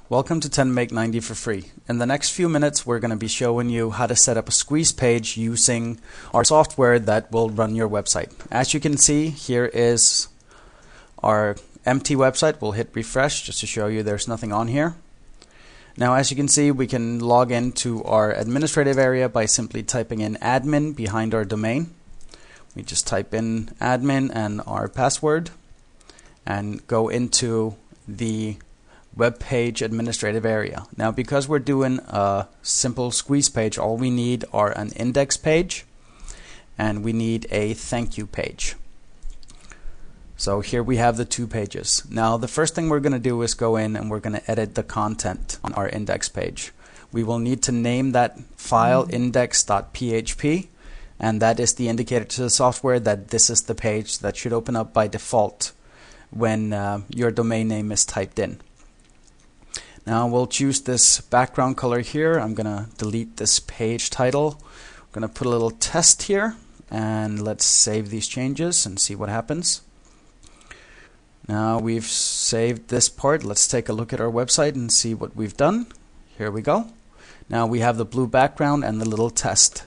Welcome to 10 Make 90 for free. In the next few minutes we're going to be showing you how to set up a squeeze page using our software that will run your website. As you can see, here is our empty website. We'll hit refresh just to show you there's nothing on here. Now as you can see, we can log into our administrative area by simply typing in admin behind our domain. We just type in admin and our password and go into the web page administrative area. Now because we're doing a simple squeeze page, all we need are an index page and we need a thank you page. So here we have the two pages. Now the first thing we're going to do is go in and we're going to edit the content on our index page. We will need to name that file index.php, and that is the indicator to the software that this is the page that should open up by default when your domain name is typed in. Now we'll choose this background color here. I'm going to delete this page title. I'm going to put a little test here and let's save these changes and see what happens. Now we've saved this part. Let's take a look at our website and see what we've done. Here we go. Now we have the blue background and the little test.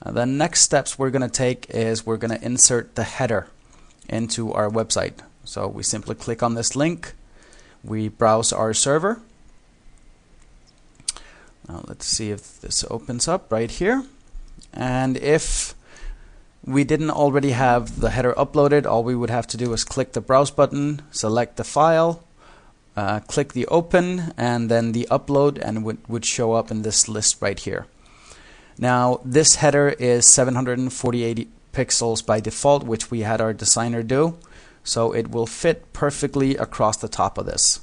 The next steps we're going to take is we're going to insert the header into our website. So we simply click on this link. We browse our server. Now let's see if this opens up right here. And if we didn't already have the header uploaded, all we would have to do is click the browse button, select the file, click the open, and then the upload, and would show up in this list right here. Now this header is 748 pixels by default, which we had our designer do, so it will fit perfectly across the top of this.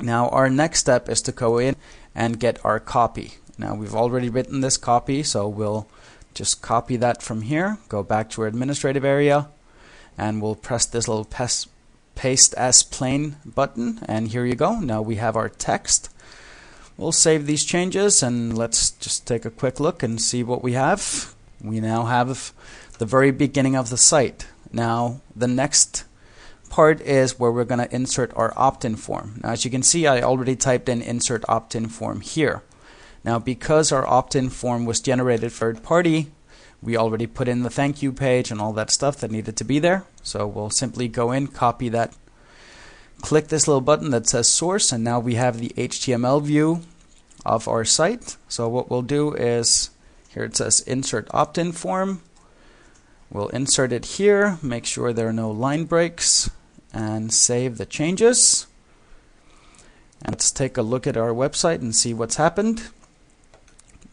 Now our next step is to go in and get our copy. Now we've already written this copy, so we'll just copy that from here, go back to our administrative area, and we'll press this little paste as plain button, and here you go. Now we have our text. We'll save these changes and let's just take a quick look and see what we have. We now have the very beginning of the site. Now the next part is where we're going to insert our opt-in form. Now as you can see, I already typed in insert opt-in form here. Now because our opt-in form was generated third party, we already put in the thank you page and all that stuff that needed to be there. So we'll simply go in, copy that, click this little button that says source, and now we have the HTML view of our site. So what we'll do is, here it says insert opt-in form. We'll insert it here, make sure there are no line breaks, and save the changes. And let's take a look at our website and see what's happened.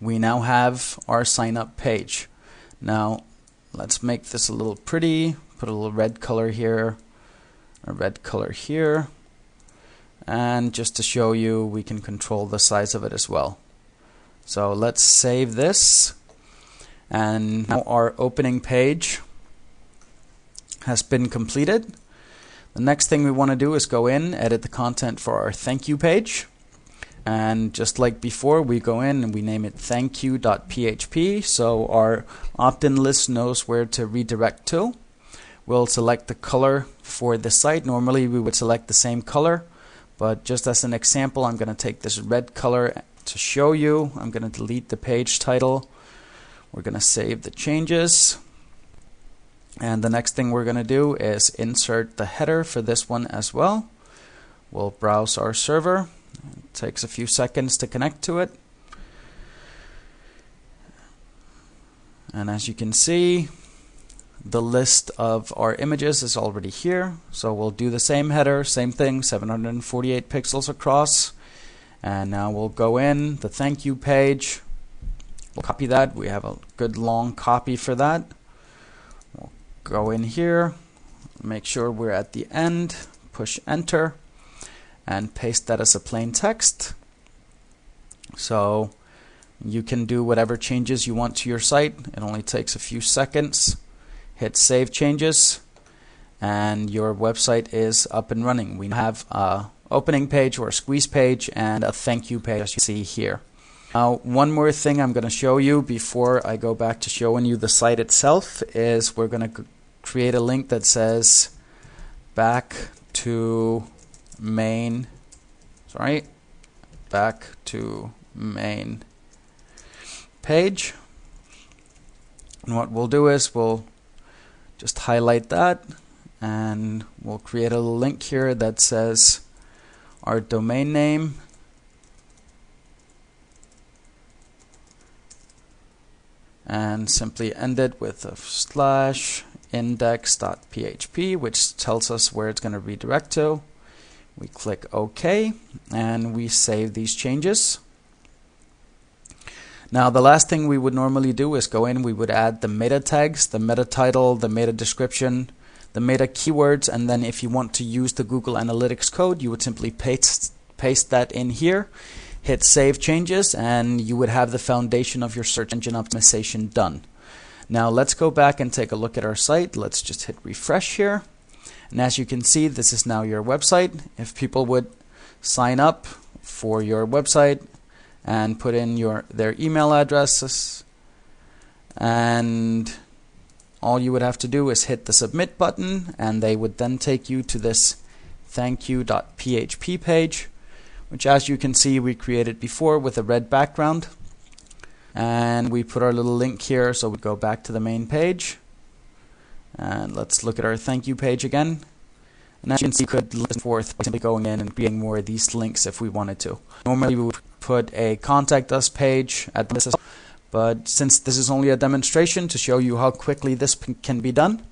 We now have our sign up page. Now let's make this a little pretty, put a little red color here, a red color here, and just to show you, we can control the size of it as well. So let's save this, and now our opening page has been completed. The next thing we want to do is go in, edit the content for our thank you page. And just like before, we go in and we name it thankyou.php, so our opt-in list knows where to redirect to. We'll select the color for the site. Normally we would select the same color, but just as an example, I'm going to take this red color to show you. I'm going to delete the page title. We're going to save the changes. And the next thing we're going to do is insert the header for this one as well. We'll browse our server. It takes a few seconds to connect to it. And as you can see, the list of our images is already here. So we'll do the same header, same thing, 748 pixels across. And now we'll go in, the thank you page. We'll copy that. We have a good long copy for that. We'll go in here, make sure we're at the end, push enter, and paste that as a plain text. So you can do whatever changes you want to your site. It only takes a few seconds. Hit save changes and your website is up and running. We have a opening page or a squeeze page and a thank you page, as you see here. Now one more thing I'm going to show you before I go back to showing you the site itself is we're going to create a link that says back to main, back to main page. And what we'll do is we'll just highlight that, and we'll create a link here that says our domain name, and simply end it with a /index.php, which tells us where it's going to redirect to. We click OK, and we save these changes. Now the last thing we would normally do is go in, we would add the meta tags, the meta title, the meta description, the meta keywords, and then if you want to use the Google Analytics code, you would simply paste that in here, hit save changes, and you would have the foundation of your search engine optimization done. Now let's go back and take a look at our site. Let's just hit refresh here. And as you can see, this is now your website. If people would sign up for your website and put in their email addresses, and all you would have to do is hit the submit button, and they would then take you to this thankyou.php page, which, as you can see, we created before with a red background. And we put our little link here, so we go back to the main page, and let's look at our thank you page again. And as you can see, we could list forth by simply going in and creating more of these links if we wanted to. Normally we would put a contact us page at this, but since this is only a demonstration to show you how quickly this can be done,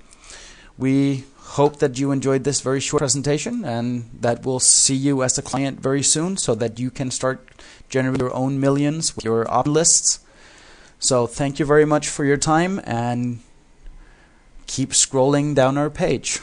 we hope that you enjoyed this very short presentation, and that we'll see you as a client very soon so that you can start generating your own millions with your opt lists. So thank you very much for your time, and keep scrolling down our page.